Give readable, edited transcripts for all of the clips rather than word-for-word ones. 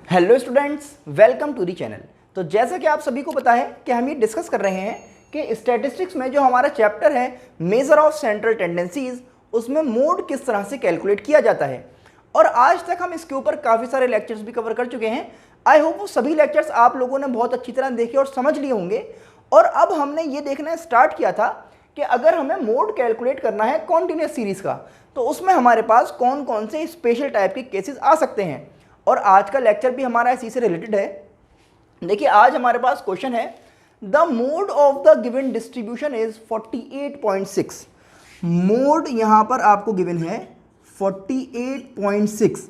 Hello students, welcome to the channel. तो जैसा कि आप सभी को पता है कि हम ये डिस्कस कर रहे हैं कि स्टैटिस्टिक्स में जो हमारा चैप्टर है मेजर ऑफ सेंट्रल टेंडेंसीज, उसमें मोड किस तरह से कैलकुलेट किया जाता है। और आज तक हम इसके ऊपर काफ़ी सारे लेक्चर्स भी कवर कर चुके हैं। आई होप वो सभी लेक्चर्स आप लोगों ने बहुत अच्छी तरह देखे और समझ लिए होंगे। और अब हमने ये देखना स्टार्ट किया था कि अगर हमें मोड कैलकुलेट करना है कॉन्टिन्यूस सीरीज़ का, तो उसमें हमारे पास कौन कौन से स्पेशल टाइप के केसेस आ सकते हैं। और आज का लेक्चर भी हमारा इसी से रिलेटेड है। देखिए, आज हमारे पास क्वेश्चन है, the mode of the given distribution is 48.6। Mode यहां पर आपको गिवन है 48.6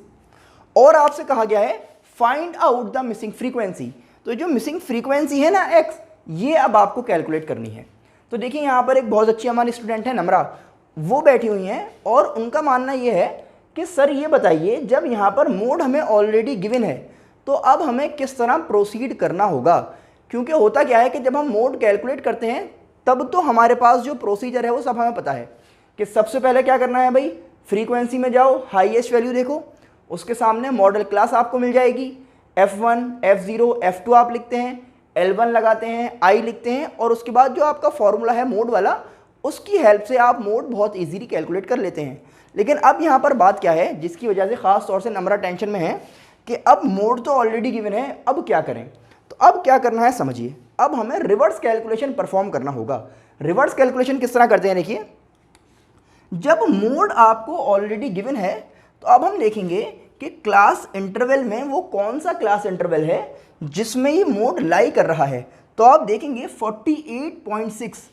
और आपसे कहा गया है find out the missing frequency. तो जो मिसिंग फ्रीक्वेंसी है ना x, ये अब आपको कैलकुलेट करनी है। तो देखिए, यहां पर एक बहुत अच्छी हमारी स्टूडेंट है नम्रा, वो बैठी हुई हैं और उनका मानना ये है कि सर ये बताइए, जब यहाँ पर मोड हमें ऑलरेडी गिवन है तो अब हमें किस तरह प्रोसीड करना होगा। क्योंकि होता क्या है कि जब हम मोड कैलकुलेट करते हैं तब तो हमारे पास जो प्रोसीजर है वो सब हमें पता है कि सबसे पहले क्या करना है भाई, फ्रीक्वेंसी में जाओ, हाईएस्ट वैल्यू देखो, उसके सामने मॉडल क्लास आपको मिल जाएगी, F1, F0, F2 आप लिखते हैं, L1 लगाते हैं, I लिखते हैं और उसके बाद जो आपका फॉर्मूला है मोड वाला, उसकी हेल्प से आप मोड बहुत ईजीली कैलकुलेट कर लेते हैं। लेकिन अब यहाँ पर बात क्या है जिसकी वजह से ख़ास तौर से नम्रा टेंशन में है कि अब मोड तो ऑलरेडी गिवन है, अब क्या करें। तो अब क्या करना है समझिए, अब हमें रिवर्स कैलकुलेशन परफॉर्म करना होगा। रिवर्स कैलकुलेशन किस तरह करते हैं, देखिए, जब मोड आपको ऑलरेडी गिवन है तो अब हम देखेंगे कि क्लास इंटरवल में वो कौन सा क्लास इंटरवल है जिसमें ये मोड लाई कर रहा है। तो आप देखेंगे 48.6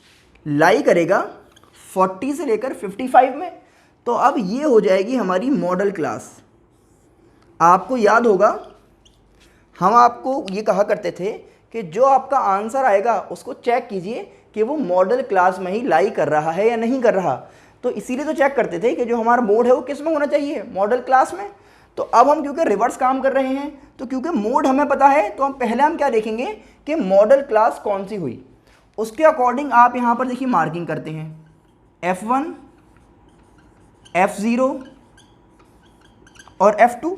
लाई करेगा 40 से लेकर 55 में। तो अब ये हो जाएगी हमारी मॉडल क्लास। आपको याद होगा हम आपको ये कहा करते थे कि जो आपका आंसर आएगा उसको चेक कीजिए कि वो मॉडल क्लास में ही लाई कर रहा है या नहीं कर रहा। तो इसीलिए तो चेक करते थे कि जो हमारा मोड है वो किस में होना चाहिए, मॉडल क्लास में। तो अब हम क्योंकि रिवर्स काम कर रहे हैं, तो क्योंकि मोड हमें पता है तो हम पहले क्या देखेंगे कि मॉडल क्लास कौन सी हुई, उसके अकॉर्डिंग आप यहाँ पर देखिए मार्किंग करते हैं F1, F0 और F2।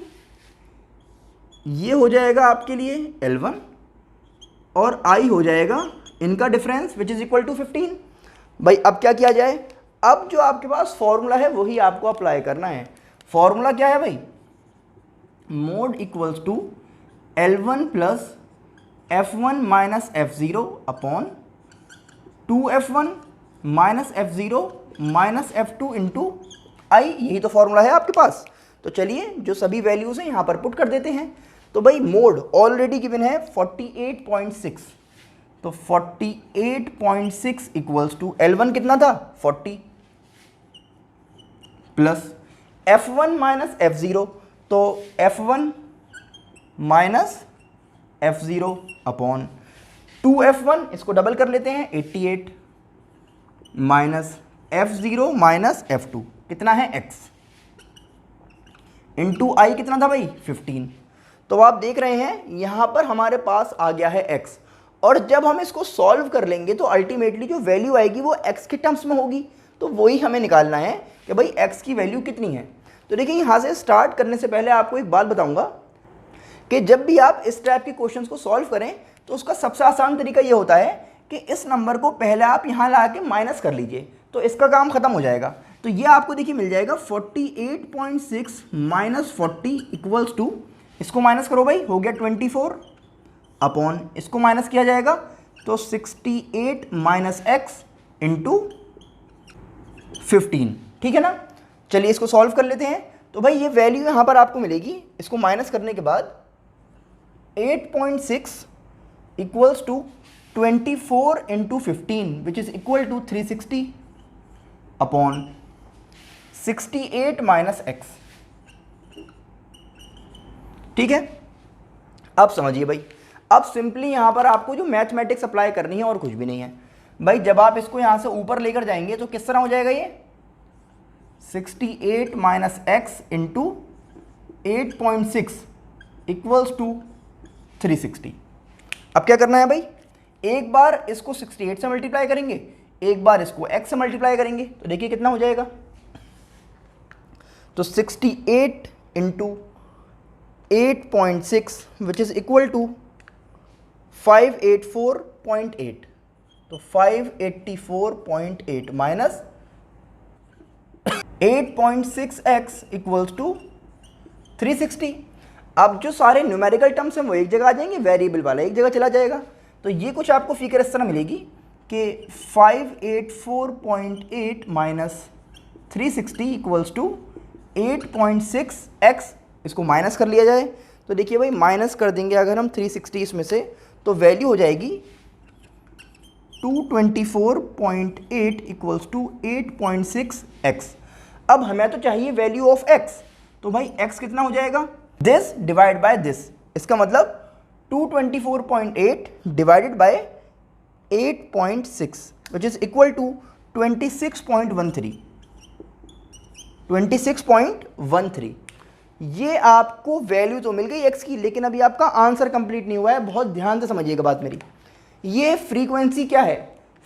ये हो जाएगा आपके लिए L1 और I हो जाएगा इनका difference which is equal to 15। भाई अब क्या किया जाए, अब जो आपके पास फॉर्मूला है वही आपको अप्लाई करना है। फॉर्मूला क्या है भाई, mode equals to L1 plus F1 minus F0 upon 2F1 minus F0 minus F2 into I। यही तो फॉर्मूला है आपके पास। तो चलिए जो सभी वैल्यूज़ हैं यहाँ पर पुट कर देते हैं। तो भाई मोड ऑलरेडी गिवन है 48.6, तो 48.6 इक्वल्स टू L1 कितना था 40 प्लस F1 माइनस F0, तो F1 minus F0 upon 2F1, इसको डबल कर लेते हैं 88 माइनस F0 माइनस F2 कितना है x इंटू I कितना था भाई 15। तो आप देख रहे हैं यहाँ पर हमारे पास आ गया है x, और जब हम इसको सॉल्व कर लेंगे तो अल्टीमेटली जो वैल्यू आएगी वो x के टर्म्स में होगी। तो वही हमें निकालना है कि भाई x की वैल्यू कितनी है। तो देखिए, यहाँ से स्टार्ट करने से पहले आपको एक बात बताऊँगा कि जब भी आप इस टाइप के क्वेश्चंस को सॉल्व करें तो उसका सबसे आसान तरीका ये होता है कि इस नंबर को पहले आप यहाँ ला के माइनस कर लीजिए, तो इसका काम ख़त्म हो जाएगा। तो ये आपको देखिए मिल जाएगा 48.6 माइनस 40 इक्वल्स टू, इसको माइनस करो भाई, हो गया 24 अपॉन इसको माइनस किया जाएगा तो 68 माइनस एक्स इंटू 15। ठीक है ना। चलिए इसको सॉल्व कर लेते हैं। तो भाई ये वैल्यू यहाँ पर आपको मिलेगी, इसको माइनस करने के बाद 8.6 equals to 24 into 15 which is equal to 360 upon 68 minus x. ठीक है, अब समझिए भाई, अब सिंपली यहाँ पर आपको जो मैथमेटिक्स अप्लाई करनी है और कुछ भी नहीं है भाई। जब आप इसको यहाँ से ऊपर लेकर जाएंगे तो किस तरह हो जाएगा ये 68 minus x into 8.6 equals to 360। अब क्या करना है भाई, एक बार इसको 68 से मल्टीप्लाई करेंगे, एक बार इसको x से मल्टीप्लाई करेंगे, तो देखिए कितना हो जाएगा। तो 68 into 8.6 which is equal to 584.8। तो 584.8 माइनस 8.6x इक्वल्स टू 360। अब जो सारे न्यूमेरिकल टर्म्स हैं वो एक जगह आ जाएंगे, वेरिएबल वाला एक जगह चला जाएगा। तो ये कुछ आपको फिगर इस तरह मिलेगी कि 584.8 माइनस 360 इक्वल्स टू 8.6x। इसको माइनस कर लिया जाए तो देखिए भाई, माइनस कर देंगे अगर हम 360 इसमें से तो वैल्यू हो जाएगी 224.8 इक्वल्स टू 8.6x। अब हमें तो चाहिए वैल्यू ऑफ x, तो भाई x कितना हो जाएगा, दिस डिवाइड बाय दिस। इसका मतलब 224.8 divided by 8.6 which is equal to 26.13। ये आपको वैल्यू तो मिल गई x की, लेकिन अभी आपका आंसर कंप्लीट नहीं हुआ है। बहुत ध्यान से समझिएगा बात मेरी। ये फ्रीक्वेंसी क्या है,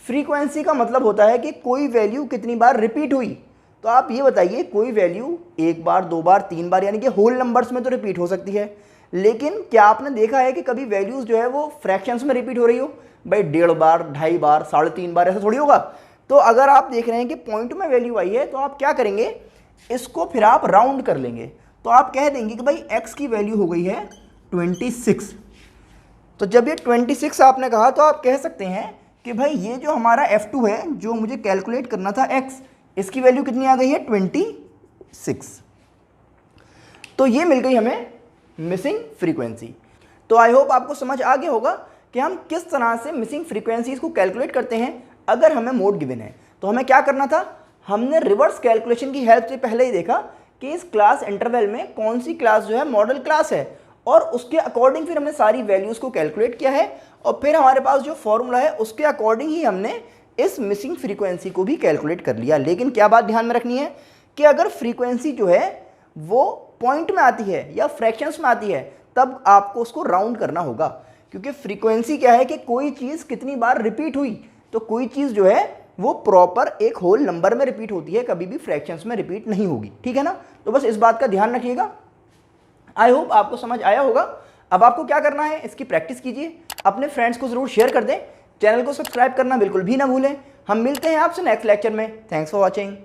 फ्रीक्वेंसी का मतलब होता है कि कोई वैल्यू कितनी बार रिपीट हुई। तो आप ये बताइए, कोई वैल्यू एक बार, दो बार, तीन बार, यानी कि होल नंबर्स में तो रिपीट हो सकती है, लेकिन क्या आपने देखा है कि कभी वैल्यूज़ जो है वो फ्रैक्शंस में रिपीट हो रही हो? भाई 1.5 बार, 2.5 बार, 3.5 बार, ऐसा थोड़ी होगा। तो अगर आप देख रहे हैं कि पॉइंट में वैल्यू आई है तो आप क्या करेंगे, इसको फिर आप राउंड कर लेंगे। तो आप कह देंगे कि भाई x की वैल्यू हो गई है 26। तो जब ये 26 आपने कहा तो आप कह सकते हैं कि भाई ये जो हमारा f2 है, जो मुझे कैलकुलेट करना था x, इसकी वैल्यू कितनी आ गई है 26। तो ये मिल गई हमें मिसिंग फ्रीक्वेंसी। तो आई होप आपको समझ आ गया होगा कि हम किस तरह से मिसिंग फ्रीक्वेंसीज को कैलकुलेट करते हैं। अगर हमें मोड गिवन है तो हमें क्या करना था, हमने रिवर्स कैलकुलेशन की हेल्प से पहले ही देखा कि इस क्लास इंटरवल में कौन सी क्लास जो है मॉडल क्लास है, और उसके अकॉर्डिंग फिर हमने सारी वैल्यूज़ को कैलकुलेट किया है, और फिर हमारे पास जो फॉर्मूला है उसके अकॉर्डिंग ही हमने इस मिसिंग फ्रीक्वेंसी को भी कैलकुलेट कर लिया। लेकिन क्या बात ध्यान में रखनी है कि अगर फ्रीक्वेंसी जो है वो पॉइंट में आती है या फ्रैक्शंस में आती है तब आपको उसको राउंड करना होगा, क्योंकि फ्रीक्वेंसी क्या है कि कोई चीज़ कितनी बार रिपीट हुई, तो कोई चीज़ जो है वो प्रॉपर एक होल नंबर में रिपीट होती है, कभी भी फ्रैक्शंस में रिपीट नहीं होगी। ठीक है ना? तो बस इस बात का ध्यान रखिएगा। आई होप आपको समझ आया होगा। अब आपको क्या करना है, इसकी प्रैक्टिस कीजिए, अपने फ्रेंड्स को ज़रूर शेयर कर दें, चैनल को सब्सक्राइब करना बिल्कुल भी ना भूलें। हम मिलते हैं आपसे नेक्स्ट लेक्चर में। Thanks for watching.